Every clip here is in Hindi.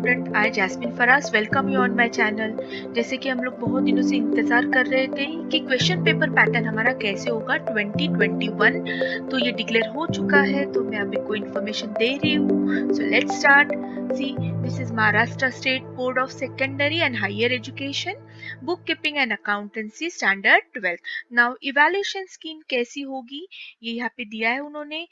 Student, I Jasmine Faraz welcome you on my channel. जैसे कि हम लोग बहुत दिनों से इंतज़ार कर रहे थे कि क्वेश्चन पेपर पैटर्न हमारा कैसे होगा 2021, तो ये डिक्लेयर हो चुका है, तो मैं अभी को इन्फॉर्मेशन दे रही हूँ। So let's start. See, this is Maharashtra state board of secondary and higher education, book keeping and accountancy standard 12। Now evaluation scheme कैसी होगी ये यहाँ पे दिया है उन्होंने।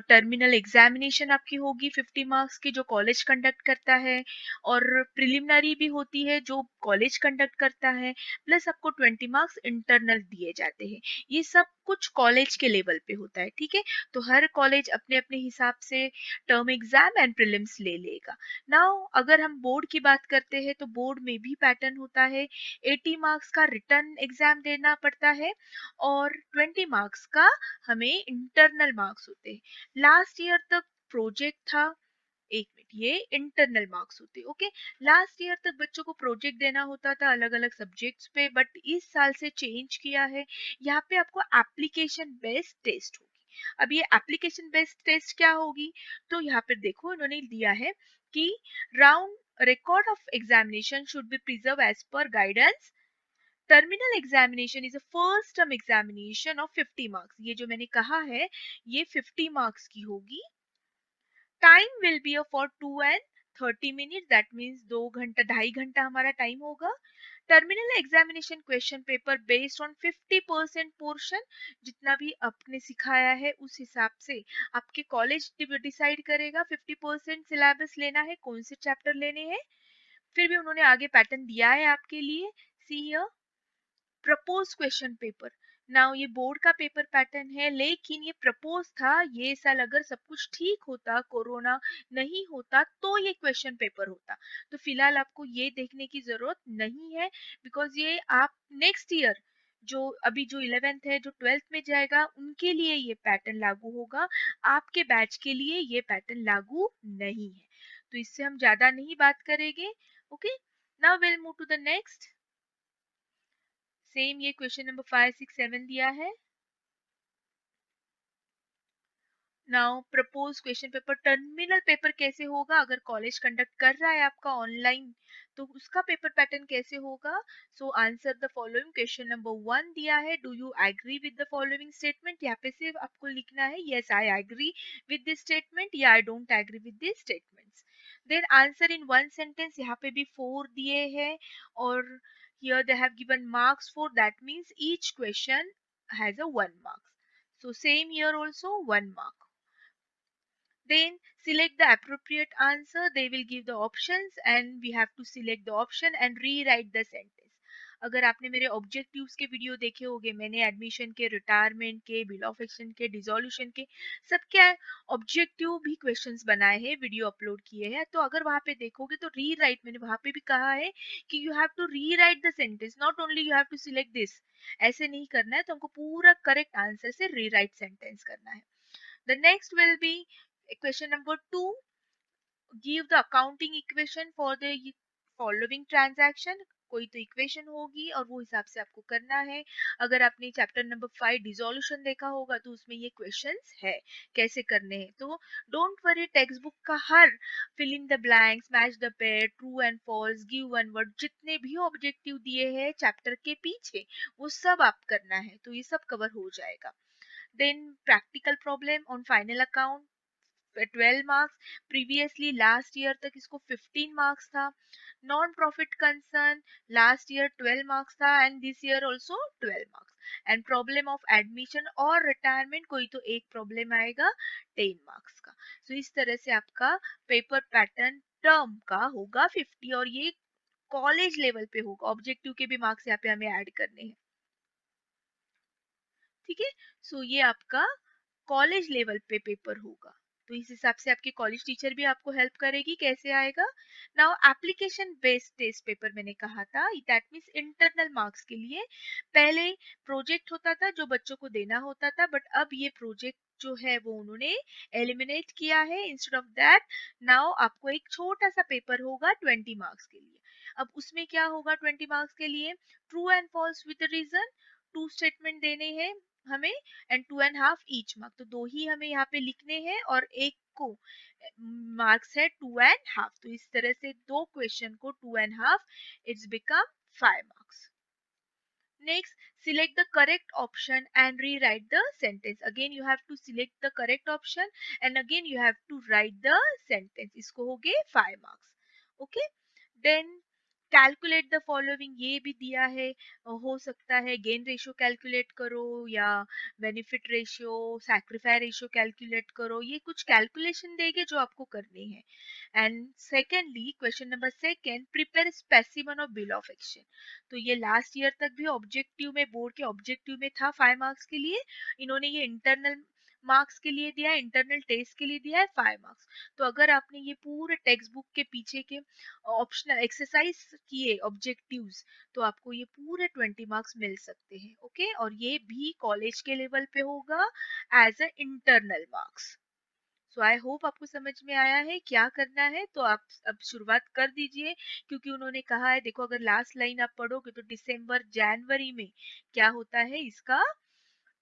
टर्मिनल एग्जामिनेशन आपकी होगी 50 मार्क्स की, जो कॉलेज कंडक्ट करता है, और प्रिलिमिनरी भी होती है जो कॉलेज कंडक्ट करता है, प्लस आपको 20 मार्क्स इंटरनल दिए जाते हैं। ये सब कुछ कॉलेज के लेवल पे होता है, ठीक है। तो हर कॉलेज अपने अपने हिसाब से टर्म एग्जाम एंड प्रीलिम्स ले लेगा। नाउ अगर हम बोर्ड की बात करते हैं तो बोर्ड में भी पैटर्न होता है। 80 मार्क्स का रिटर्न एग्जाम देना पड़ता है और 20 मार्क्स का हमें इंटरनल मार्क्स होते हैं। लास्ट ईयर तक प्रोजेक्ट था, एक मिनट, ये इंटरनल मार्क्स होते, ओके। लास्ट ईयर तक बच्चों को प्रोजेक्ट देना होता था अलग अलग सब्जेक्ट्स पे, बट इस साल से चेंज किया है। यहाँ पे आपको एप्लीकेशन बेस्ड टेस्ट होगी। अब ये एप्लीकेशन बेस्ड टेस्ट क्या होगी, तो यहाँ पे देखो इन्होंने दिया है कि round record of examination should be preserved as per guidance. Terminal examination is a first term examination of 50 marks. ये जो मैंने कहा है ये 50 मार्क्स की होगी। Time will be for 2 and 30 minute, that means 2 घंटा 2.5 घंटा हमारा टाइम होगा। Terminal examination question paper based on 50% portion, जितना भी आपने सिखाया है उस हिसाब से आपके कॉलेज डिसाइड करेगा 50% सिलेबस लेना है, कौन से चैप्टर लेने हैं। फिर भी उन्होंने आगे पैटर्न दिया है आपके लिए। See here, propose question paper. Now ये बोर्ड का पेपर पैटर्न है, लेकिन ये प्रपोज था। ये साल अगर सब कुछ ठीक होता, कोरोना नहीं होता, तो ये क्वेश्चन पेपर होता। तो फिलहाल आपको ये देखने की जरूरत नहीं है, बिकॉज ये आप नेक्स्ट ईयर जो अभी जो 11th है, जो 12th में जाएगा, उनके लिए ये पैटर्न लागू होगा। आपके बैच के लिए ये पैटर्न लागू नहीं है। तो इससे हम ज्यादा नहीं बात करेंगे, okay. Now will move to the next. Same ये क्वेश्चन नंबर 5, 6, 7 दिया है। Now propose question paper, terminal paper कैसे होगा अगर कॉलेज कंडक्ट कर रहा है आपका ऑनलाइन, तो उसका पेपर पैटर्न कैसे होगा। So answer the following. Question number 1 दिया है, do you agree with the following statement. यहाँ पे सिर्फ आपको लिखना है yes I agree with this statement या I don't agree with this statements. Then answer in one sentence. यहाँ पे भी 4 दिए हैं, और here they have given marks for, that means each question has a 1 mark. So same here also 1 mark. Then select the appropriate answer. They will give the options and we have to select the option and rewrite the sentence. अगर आपने मेरे ऑब्जेक्टिव्स के वीडियो देखे होंगे, मैंने एडमिशन के, रिटायरमेंट के, बिल ऑफ एक्शन के, डिसोल्यूशन के, सबके ऑब्जेक्टिव भी क्वेश्चंस बनाए हैं, वीडियो अपलोड किए हैं। तो अगर वहां पे देखोगे तो रीराइट, मैंने वहां पे भी कहा है कि you have to rewrite the sentence, not only you have to select this. ऐसे नहीं करना है, तो हमको पूरा करेक्ट आंसर से रीराइट सेंटेंस करना है। The next will be question number 2, give the accounting equation for the following transaction. कोई तो इक्वेशन होगी और वो हिसाब से आपको करना है। अगर आपने चैप्टर नंबर 5 डिसोल्यूशन देखा होगा तो उसमें ये क्वेश्चंस है कैसे करने हैं। तो डोंट वरी, टेक्स्ट बुक का हर fill in the blanks, match the pair, true and false, give one word, जितने भी ऑब्जेक्टिव दिए हैं चैप्टर के पीछे, वो सब आप करना है, तो ये सब कवर हो जाएगा। Then practical problem on final account 12 marks. Previously last year तक इसको 15 मार्क्स था। Non profit concern last year 12 marks था and this year also 12 marks. And problem of admission और रिटायरमेंट कोई तो एक प्रॉब्लम आएगा 10 मार्क्स का। तो इस तरह से आपका पेपर पैटर्न टर्म का होगा 50, और ये कॉलेज लेवल पे होगा। ऑब्जेक्टिव के भी मार्क्स यहाँ पे हमें ऐड करने हैं, ठीक है। सो ये आपका कॉलेज लेवल पे पेपर होगा, तो इस हिसाब से आपके कॉलेज टीचर भी आपको हेल्प करेगी कैसे आएगा। Now application based test paper मैंने कहा था, दैट मींस इंटरनल मार्क्स के लिए पहले प्रोजेक्ट होता था जो बच्चों को देना होता था, बट अब ये प्रोजेक्ट जो है वो उन्होंने एलिमिनेट किया है। इंस्टेड ऑफ दैट नाउ आपको एक छोटा सा पेपर होगा 20 मार्क्स के लिए। अब उसमें क्या होगा 20 मार्क्स के लिए, true and false with reason, two statement देने हैं, हमें एंड 2.5 ईच मार्क, तो दो ही हमें यहाँ पे लिखने हैं और एक को मार्क्स है 2.5, तो इस तरह से दो क्वेश्चन को 2.5, it's become 5 marks. Next, select the correct option and rewrite the sentence. Again, you have to select the correct option and again you have to write the sentence. इसको हो गए 5 marks. Okay. Then calculate the following, ये भी दिया है. हो सकता है गेन रेशियो कैलकुलेट करो या benefit ratio, sacrifice ratio calculate करो. ये कुछ कैलकुलेशन देंगे जो आपको करनी है. And secondly question number second, prepare specimen of bill of exchange. तो ये लास्ट ईयर तक भी ऑब्जेक्टिव में, बोर्ड के ऑब्जेक्टिव में था 5 मार्क्स के लिए. इन्होंने ये इंटरनल मार्क्स के लिए दिया है, इंटरनल टेस्ट के लिए दिया है 5 मार्क्स. तो अगर आपने ये पूरे टेक्स्ट बुक के पीछे के ऑप्शनल एक्सरसाइज किए ऑब्जेक्टिव्स, तो आपको ये पूरे 20 मार्क्स मिल सकते हैं. ओके, और ये भी कॉलेज के लेवल पे होगा as a internal marks. So I hope आपको समझ में आया है क्या करना है. तो आप अब शुरुआत कर दीजिए, क्योंकि उन्होंने कहा है, देखो अगर लास्ट लाइन आप पढ़ोगे तो दिसंबर जनवरी में क्या होता है, इसका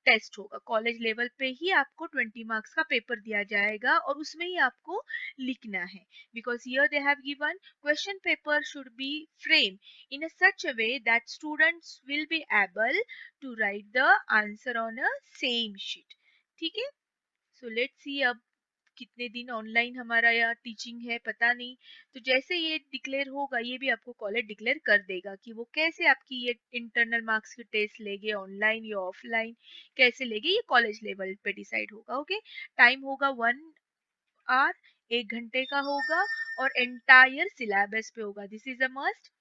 टेस्ट होगा. कॉलेज लेवल पे ही आपको 20 मार्क्स का पेपर दिया जाएगा और उसमें ही आपको लिखना है. Because here they have given question paper should be frame in a such a way that students will be able to write the answer on a same sheet. ठीक है. सो लेट्स सी अब कितने दिन ऑनलाइन हमारा या टीचिंग है पता नहीं. तो जैसे ये डिक्लेयर होगा, ये भी आपको कॉलेज डिक्लेयर कर देगा कि वो कैसे आपकी ये इंटरनल मार्क्स की टेस्ट लेंगे, ऑनलाइन या ऑफलाइन कैसे लेंगे, ये कॉलेज लेवल पे डिसाइड होगा. ओके. टाइम होगा 1 आवर, 1 घंटे का होगा और एंटायर सिलेबस पे होगा. This is a must.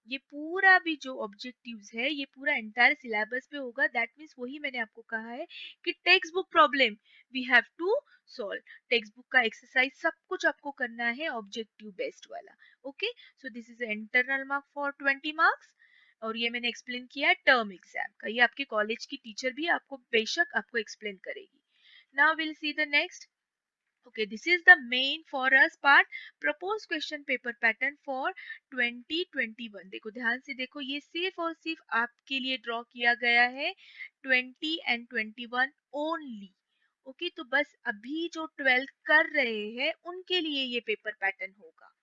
ये पूरा भी जो ऑब्जेक्टिव्स है ये पूरा एंटायर सिलेबस पे होगा. दैट मीन्स वही मैंने आपको कहा है कि text book problem we have to solve. Text book का एक्सरसाइज सब कुछ आपको करना है ऑब्जेक्टिव बेस्ड वाला. Okay. So this is internal mark for 20 marks. और ये मैंने एक्सप्लेन किया है टर्म एग्जाम का. ये आपके कॉलेज की टीचर भी आपको बेशक आपको एक्सप्लेन करेगी. Now will see the next. Okay, this is the main for us part. Proposed question paper pattern for 2021. देखो ध्यान से देखो, ये सिर्फ और सिर्फ आपके लिए ड्रॉ किया गया है 20 एंड 21 ओनली. ओके, तो बस अभी जो 12th कर रहे हैं उनके लिए ये पेपर पैटर्न होगा.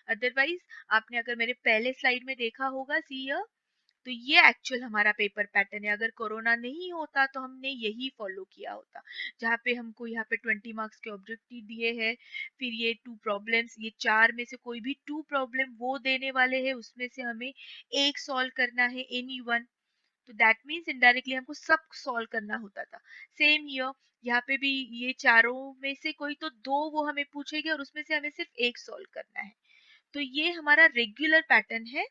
अदरवाइज आपने अगर मेरे पहले स्लाइड में देखा होगा, सी, तो ये एक्चुअल हमारा पेपर पैटर्न है. अगर कोरोना नहीं होता तो हमने यही फॉलो किया होता, जहाँ पे हमको यहाँ पे 20 मार्क्स के ऑब्जेक्टिव दिए हैं. फिर ये 2 प्रॉब्लम्स, ये 4 में से कोई भी 2 प्रॉब्लम वो देने वाले हैं, उसमें से हमें एक सॉल्व करना है, एनी वन. तो दैट मीन्स इनडायरेक्टली हमको सब सॉल्व करना होता था. सेम हियर, यहाँ पे भी ये चारों में से कोई तो दो वो हमें पूछेगी और उसमें से हमें सिर्फ एक सॉल्व करना है. तो ये हमारा रेगुलर पैटर्न है.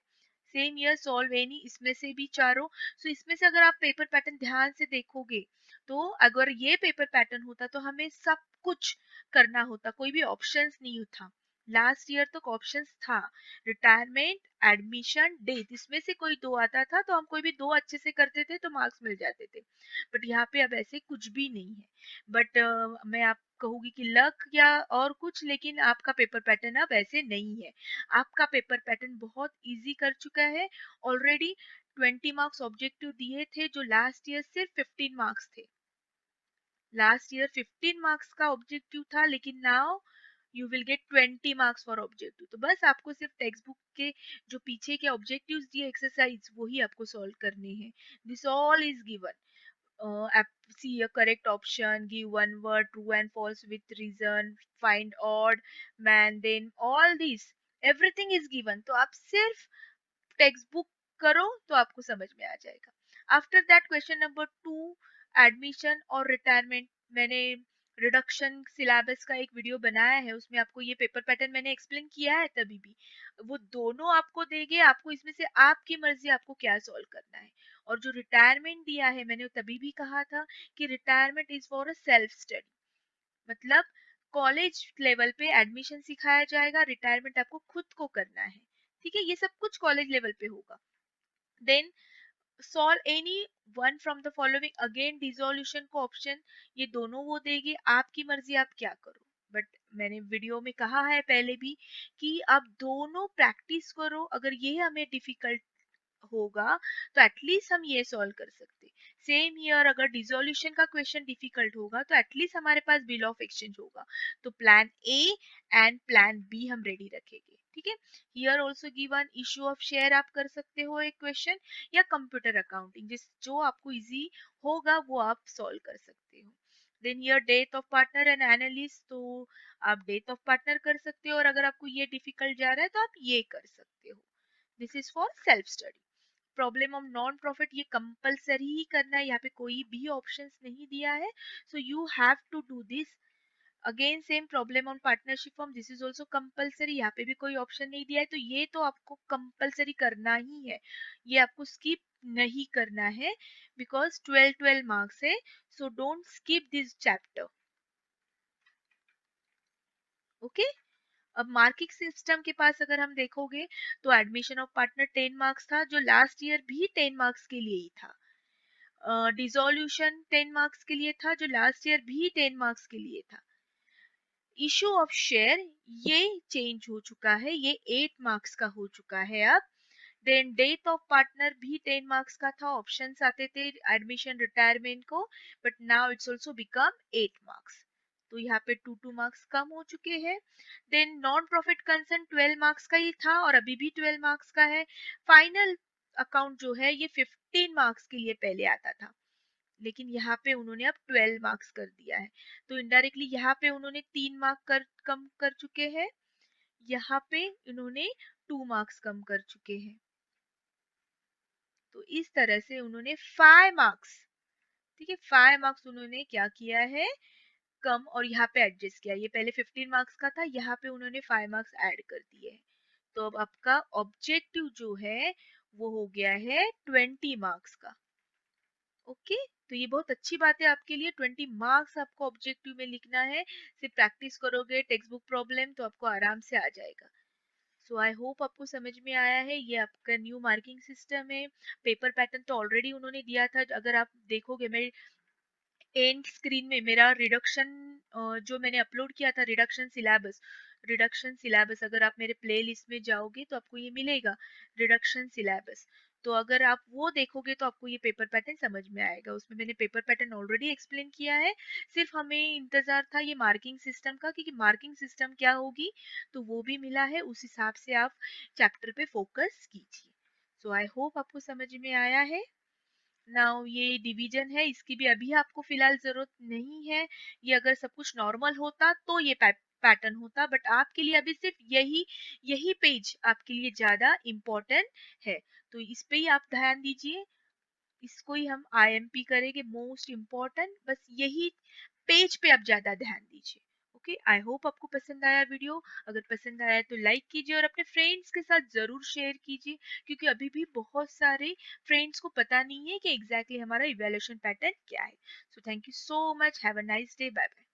सेम ईयर सॉल्व एनी, इसमें से भी चारों. सो इसमें से अगर आप पेपर पैटर्न ध्यान से देखोगे, तो अगर ये पेपर पैटर्न होता तो हमें सब कुछ करना होता, कोई भी ऑप्शंस नहीं था. लास्ट ईयर तक ऑप्शंस था, रिटायरमेंट, एडमिशन, डेथ, इसमें से कोई दो आता था तो हम कोई भी दो अच्छे से करते थे तो मार्क्स मिल जाते थे. बट यहाँ पे अब ऐसे कुछ भी नहीं है. बट मैं आप कहूंगी कि लक या और कुछ, लेकिन आपका पेपर पैटर्न अब ऐसे नहीं है. आपका पेपर पैटर्न बहुत इजी कर चुका है ऑलरेडी. 20 मार्क्स ऑब्जेक्टिव दिए थे जो लास्ट ईयर सिर्फ 15 मार्क्स थे. लास्ट ईयर 15 मार्क्स का ऑब्जेक्टिव था, लेकिन now you will get 20 marks for objective. तो बस आपको सिर्फ टेक्स्ट बुक के जो पीछे के ऑब्जेक्टिव्स दिए एक्सरसाइज वही आपको सॉल्व करने हैं. This all is given. See a correct option, give one word, true and false with reason, find odd man, then all these everything is given. तो आप सिर्फ टेक्स्ट बुक करो तो आपको समझ में आ जाएगा. After that question number 2, admission और रिटायरमेंट. मैंने रिडक्शन सिलेबस का एक वीडियो बनाया है, उसमें आपको ये पेपर पैटर्न मैंने एक्सप्लेन किया है. तभी भी वो दोनों आपको देंगे, आपको इसमें से आपकी मर्जी आपको क्या सॉल्व करना है. और जो रिटायरमेंट दिया है, मैंने तभी भी कहा था कि retirement is for a self study. मतलब कॉलेज लेवल पे एडमिशन सिखाया जाएगा, रिटायरमेंट आपको खुद को करना है. ठीक है, ये सब कुछ कॉलेज लेवल पे होगा. Then solve any one from the following. Again dissolution को ऑप्शन ये दोनों वो देगी, आपकी मर्जी आप क्या करो. बट मैंने वीडियो में कहा है पहले भी कि आप दोनों प्रैक्टिस करो. अगर ये हमें डिफिकल्ट होगा तो एटलीस्ट हम ये सॉल्व कर सकते। सेम ईयर अगर डिसोल्यूशन का क्वेश्चन डिफिकल्ट होगा तो एटलीस्ट हमारे पास बिल ऑफ एक्सचेंज होगा। तो plan A and plan B हम रेडी रखेंगे। ठीक है, here also given issue of share आप कर सकते हो एक क्वेश्चन, या कंप्यूटर अकाउंटिंग जिस जो आपको इजी होगा वो आप सॉल्व कर सकते हो। Then here death of partner and analyst, तो आप डेथ ऑफ पार्टनर कर सकते हो, और अगर आपको ये डिफिकल्ट जा रहा है तो आप ये कर सकते हो। This is for self study. Problem of non profit ये कंपलसरी ही करना है, यहाँ पे कोई भी ऑप्शंस नहीं दिया है, so you have to do this. Again same problem on partnership form, this is also compulsory, यहाँ पे भी कोई ऑप्शन नहीं दिया है, तो ये तो आपको कंपलसरी करना ही है, ये आपको स्किप नहीं करना है, बिकॉज 12 मार्क्स है, so don't skip this chapter. Okay, अब मार्किंग सिस्टम के पास अगर हम देखोगे तो एडमिशन ऑफ पार्टनर 10 मार्क्स था, जो लास्ट ईयर भी 10 मार्क्स के लिए ही था। डिसोल्यूशन 10 मार्क्स के लिए था, जो लास्ट ईयर भी 10 मार्क्स के लिए था। इशू ऑफ शेयर ये चेंज हो चुका है, ये 8 मार्क्स का हो चुका है अब। देन डेथ ऑफ पार्टनर भी 10 मार्क्स का था, ऑप्शंस आते थे एडमिशन रिटायरमेंट को, but now it's also become 8 marks, तो यहाँ पे 2 मार्क्स कम हो चुके हैं। Then non profit concern 12 marks का ही था और अभी भी 12 मार्क्स का है। फाइनल अकाउंट जो है ये 15 मार्क्स के लिए पहले आता था, लेकिन यहाँ पे उन्होंने अब 12 मार्क्स कर दिया है, तो इनडायरेक्टली यहाँ पे उन्होंने 3 मार्क कम कर चुके हैं, यहाँ पे इन्होंने 2 मार्क्स कम कर चुके हैं। तो इस तरह से उन्होंने 5 मार्क्स, ठीक है, 5 मार्क्स उन्होंने क्या किया है, कम, और यहाँ पे एडजस्ट किया। ये पहले 15 मार्क्स का था, यहाँ पे उन्होंने 5 मार्क्स ऐड कर दिए हैं। तो अब आपका ऑब्जेक्टिव जो है वो हो गया है 20 मार्क्स का। ओके, तो ये बहुत अच्छी बात है आपके लिए, 20 मार्क्स आपको ऑब्जेक्टिव में लिखना है। सिर्फ प्रैक्टिस करोगे टेक्स्ट बुक प्रॉब्लम तो आपको आराम से आ जाएगा। सो आई होप आपको समझ में आया है, ये आपका न्यू मार्किंग सिस्टम है। पेपर पैटर्न तो ऑलरेडी उन्होंने दिया था, अगर आप देखोगे मेरे एंड स्क्रीन में मेरा रिडक्शन जो मैंने अपलोड किया था, रिडक्शन सिलेबस अगर आप मेरे प्ले लिस्ट में जाओगे तो आपको ये मिलेगा, रिडक्शन सिलेबस। तो अगर आप वो देखोगे तो आपको ये पेपर पैटर्न समझ में आएगा, उसमें मैंने पेपर पैटर्न ऑलरेडी एक्सप्लेन किया है। सिर्फ हमें इंतजार था ये मार्किंग सिस्टम का, क्योंकि मार्किंग सिस्टम क्या होगी तो वो भी मिला है, उस हिसाब से आप चैप्टर पे फोकस कीजिए। सो आई होप आपको समझ में आया है। नाउ ये डिवीजन है, इसकी भी अभी आपको फिलहाल जरूरत नहीं है, ये अगर सब कुछ नॉर्मल होता तो ये पैटर्न होता, बट आपके लिए अभी सिर्फ यही यही पेज आपके लिए ज्यादा इम्पोर्टेंट है, तो इस पे ही आप ध्यान दीजिए। इसको ही हम आईएमपी करेंगे मोस्ट इम्पोर्टेंट, बस यही पेज पे आप ज्यादा ध्यान दीजिए। ओके, आई होप आपको पसंद आया वीडियो। अगर पसंद आया तो लाइक कीजिए और अपने फ्रेंड्स के साथ जरूर शेयर कीजिए, क्योंकि अभी भी बहुत सारे फ्रेंड्स को पता नहीं है कि एग्जैक्टली हमारा इवैल्यूएशन पैटर्न क्या है। So thank you so much, have a nice day, bye bye.